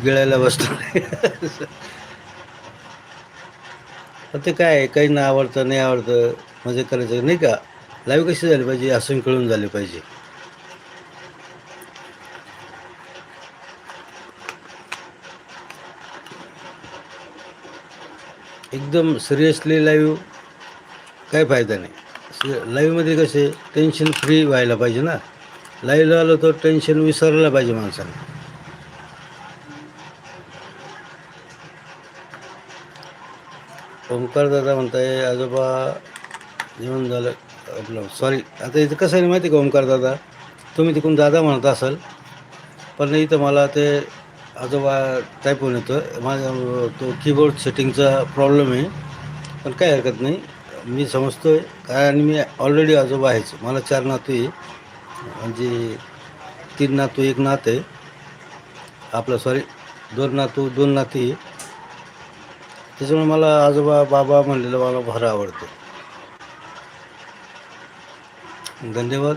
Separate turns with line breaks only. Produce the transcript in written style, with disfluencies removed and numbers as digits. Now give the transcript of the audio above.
गिळायला बसतो. पण ते काय आहे, काहींना आवडतं, नाही आवडतं, मजा करायचं नाही का? लाईव्ह कशी झाली पाहिजे, हसून खेळून झाली पाहिजे. एकदम सिरियसली लाईव्ह काही फायदा नाही. लाईव्हमध्ये कसे टेन्शन फ्री व्हायला पाहिजे ना. लाईव्हला आलो तर टेन्शन विसरलं पाहिजे माणसाने. ओंकार दादा म्हणताय आजोबा जेवण झालं आपलं, सॉरी आता इथं कसं आहे माहिती आहे का ओंकार दादा, तुम्ही तिकडून दादा म्हणत असाल, पण इथं मला ते आजोबा टाईप होऊन येतं. माझा तो कीबोर्ड सेटिंगचा प्रॉब्लेम आहे. पण काही हरकत नाही, मी समजतो आहे काय. आणि मी ऑलरेडी आजोबा आहेच. मला 4 नातू आहे, म्हणजे 3 नातू 1 नात आहे आपलं, सॉरी 2 नातू 2 नाती आहे. त्याच्यामुळे मला आजोबा बाबा म्हणलेलं मला फार आवडतं. धन्यवाद.